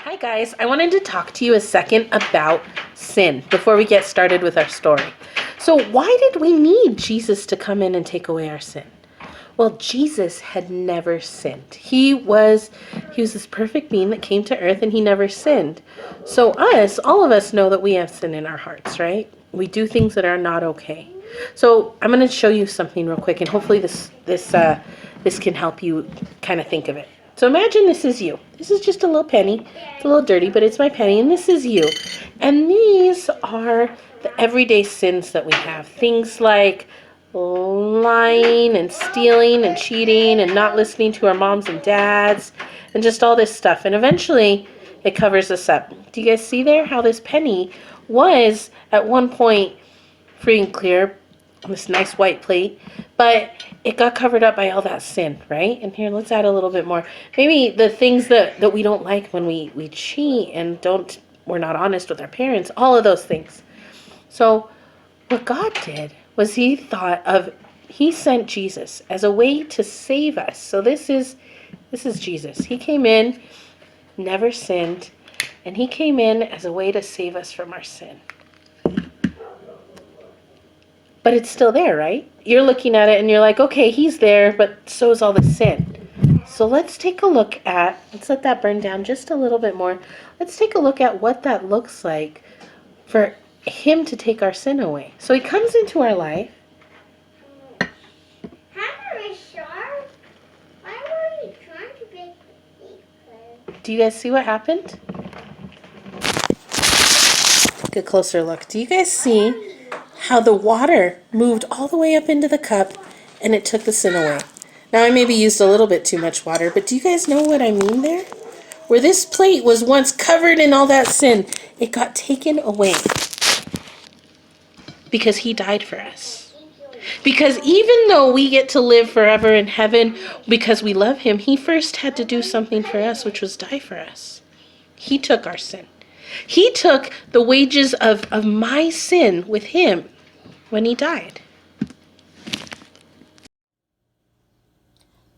Hi guys, I wanted to talk to you a second about sin before we get started with our story. So why did we need Jesus to come in and take away our sin? Well, Jesus had never sinned. He was this perfect being that came to earth and he never sinned. So all of us know that we have sin in our hearts, right? We do things that are not okay. So I'm going to show you something real quick and hopefully this can help you kind of think of it. So imagine this is you. This is just a little penny. It's a little dirty, but it's my penny, and this is you. And these are the everyday sins that we have. Things like lying and stealing and cheating and not listening to our moms and dads and just all this stuff. And eventually it covers us up. Do you guys see there how this penny was at one point free and clear on this nice white plate, but it got covered up by all that sin, right? And here, let's add a little bit more. Maybe the things that we don't like when we cheat and we're not honest with our parents, all of those things. So what God did was he sent Jesus as a way to save us. So this is Jesus. He came in, never sinned, and he came in as a way to save us from our sin. But it's still there, right? You're looking at it and you're like, okay, he's there, but so is all the sin. So let's let that burn down just a little bit more. Let's take a look at what that looks like for him to take our sin away. So he comes into our life. Do you guys see what happened? Take a closer look. Do you guys see how the water moved all the way up into the cup and it took the sin away? Now I maybe used a little bit too much water, but do you guys know what I mean there? Where this plate was once covered in all that sin, it got taken away because he died for us. Because even though we get to live forever in heaven because we love him, he first had to do something for us, which was die for us. He took our sin. He took the wages of my sin with him when he died.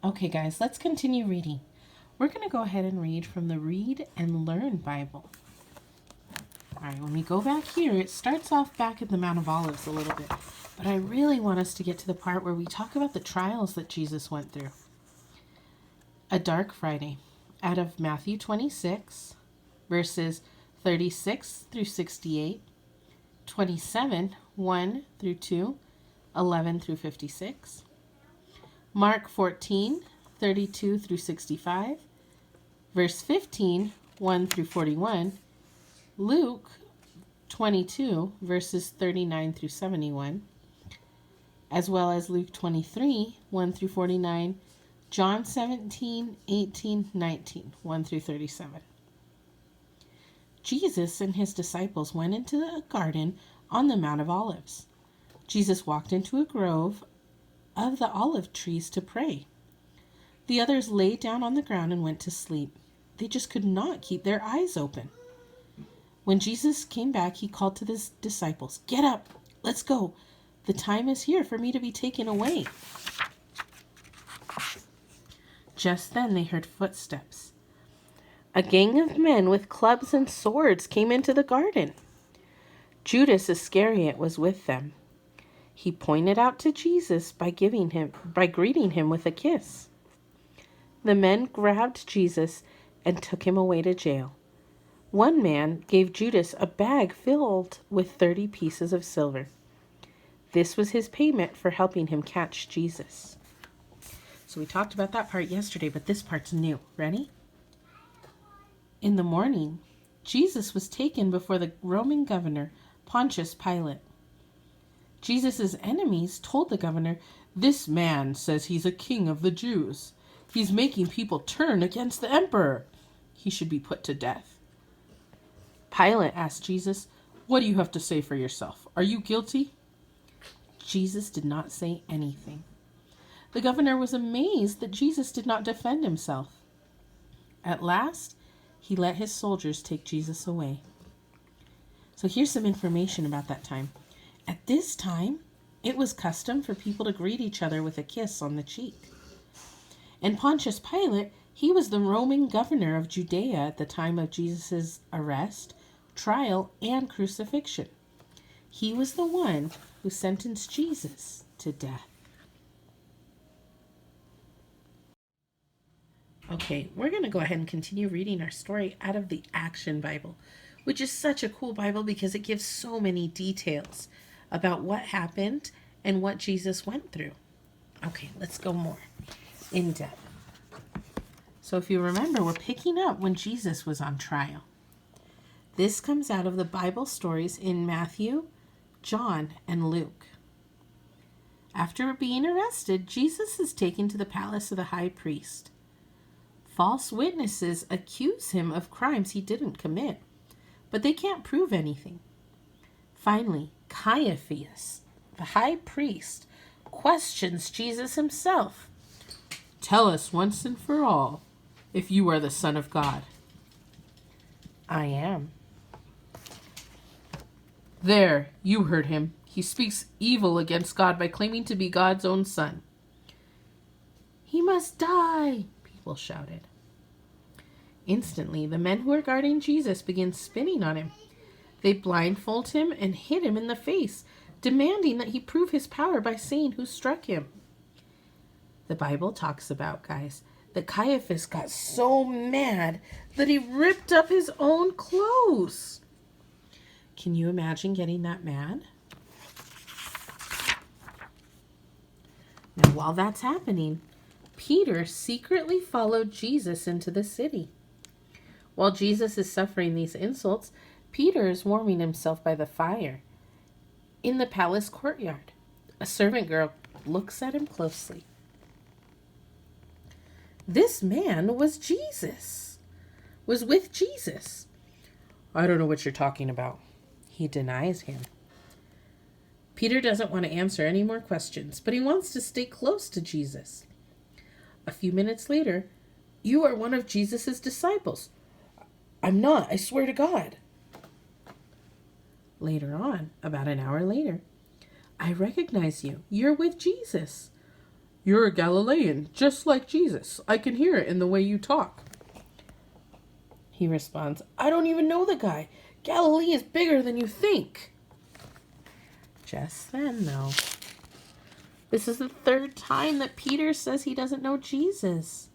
Okay, guys, let's continue reading. We're going to go ahead and read from the Read and Learn Bible. All right, when we go back here, it starts off back at the Mount of Olives a little bit. But I really want us to get to the part where we talk about the trials that Jesus went through. A Dark Friday, out of Matthew 26, verses 36 through 68, 27, 1 through 2, 11 through 56, Mark 14, 32 through 65, verse 15, 1 through 41, Luke 22, verses 39 through 71, as well as Luke 23, 1 through 49, John 17, 18, 19, 1 through 37. Jesus and his disciples went into the garden on the Mount of Olives. Jesus walked into a grove of the olive trees to pray. The others lay down on the ground and went to sleep. They just could not keep their eyes open. When Jesus came back, he called to his disciples, "Get up, let's go. The time is here for me to be taken away." Just then they heard footsteps. A gang of men with clubs and swords came into the garden. Judas Iscariot was with them. He pointed out to Jesus by greeting him with a kiss. The men grabbed Jesus and took him away to jail. One man gave Judas a bag filled with 30 pieces of silver. This was his payment for helping him catch Jesus. So we talked about that part yesterday, but this part's new. Ready? In the morning, Jesus was taken before the Roman governor, Pontius Pilate. Jesus' enemies told the governor, "This man says he's a king of the Jews. He's making people turn against the emperor. He should be put to death." Pilate asked Jesus, "What do you have to say for yourself? Are you guilty?" Jesus did not say anything. The governor was amazed that Jesus did not defend himself. At last, he let his soldiers take Jesus away. So here's some information about that time. At this time, it was custom for people to greet each other with a kiss on the cheek. And Pontius Pilate He was the Roman governor of Judea at the time of Jesus' arrest, trial, and crucifixion. He was the one who sentenced Jesus to death. Okay, we're going to go ahead and continue reading our story out of the Action Bible, which is such a cool Bible because it gives so many details about what happened and what Jesus went through. Okay, let's go more in depth. So if you remember, we're picking up when Jesus was on trial. This comes out of the Bible stories in Matthew, John, and Luke. After being arrested, Jesus is taken to the palace of the high priest. False witnesses accuse him of crimes he didn't commit, but they can't prove anything. Finally, Caiaphas, the high priest, questions Jesus himself. "Tell us once and for all if you are the Son of God." "I am." "There, you heard him. He speaks evil against God by claiming to be God's own son." "He must die," people shouted. Instantly, the men who were guarding Jesus begin spinning on him. They blindfold him and hit him in the face, demanding that he prove his power by saying who struck him. The Bible talks about, guys, that Caiaphas got so mad that he ripped up his own clothes. Can you imagine getting that mad? Now, while that's happening, Peter secretly followed Jesus into the city. While Jesus is suffering these insults, Peter is warming himself by the fire in the palace courtyard. A servant girl looks at him closely. This man was with Jesus. "I don't know what you're talking about." He denies him. Peter doesn't want to answer any more questions, but he wants to stay close to Jesus. A few minutes later, "You are one of Jesus' disciples." "I'm not, I swear to God." Later on, about an hour later, "I recognize you. You're with Jesus." "You're a Galilean, just like Jesus. I can hear it in the way you talk." He responds, "I don't even know the guy. Galilee is bigger than you think." Just then, though, this is the third time that Peter says he doesn't know Jesus.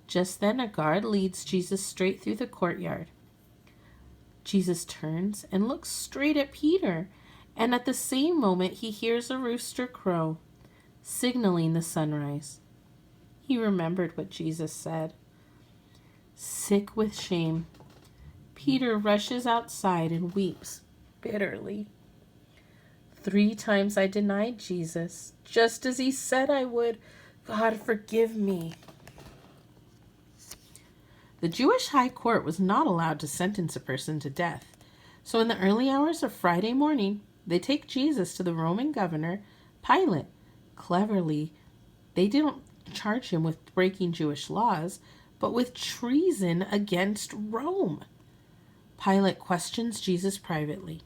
Just then, a guard leads Jesus straight through the courtyard. Jesus turns and looks straight at Peter, and at the same moment, he hears a rooster crow, signaling the sunrise. He remembered what Jesus said. Sick with shame, Peter rushes outside and weeps bitterly. 3 times I denied Jesus, just as he said I would. God, forgive me. The Jewish High Court was not allowed to sentence a person to death. So in the early hours of Friday morning, they take Jesus to the Roman governor, Pilate. Cleverly, they didn't charge him with breaking Jewish laws, but with treason against Rome. Pilate questions Jesus privately,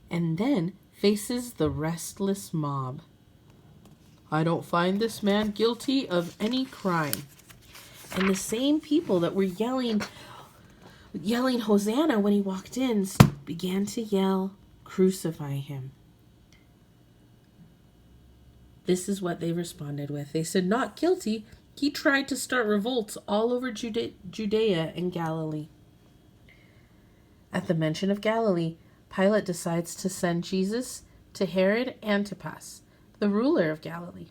and then faces the restless mob. "I don't find this man guilty of any crime." And the same people that were yelling Hosanna when he walked in began to yell, "Crucify him." This is what they responded with. They said, "Not guilty. He tried to start revolts all over Judea and Galilee." At the mention of Galilee, Pilate decides to send Jesus to Herod Antipas, the ruler of Galilee.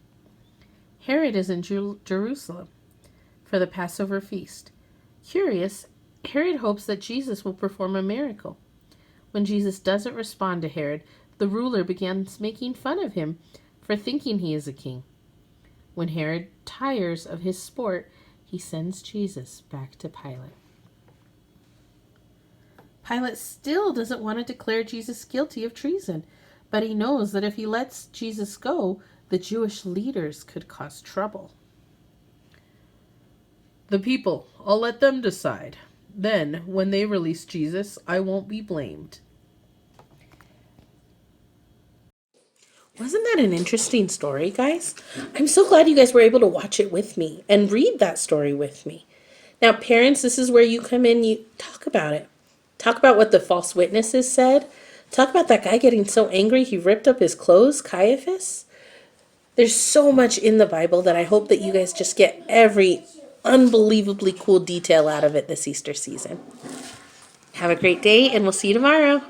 Herod is in Jerusalem for the Passover feast. Curious, Herod hopes that Jesus will perform a miracle. When Jesus doesn't respond to Herod, the ruler begins making fun of him for thinking he is a king. When Herod tires of his sport, he sends Jesus back to Pilate. Pilate still doesn't want to declare Jesus guilty of treason, but he knows that if he lets Jesus go, the Jewish leaders could cause trouble. "The people, I'll let them decide. Then, when they release Jesus, I won't be blamed." Wasn't that an interesting story, guys? I'm so glad you guys were able to watch it with me and read that story with me. Now, parents, this is where you come in, you talk about it. Talk about what the false witnesses said. Talk about that guy getting so angry he ripped up his clothes, Caiaphas. There's so much in the Bible that I hope that you guys just get every unbelievably cool detail out of it this Easter season. Have a great day, and we'll see you tomorrow.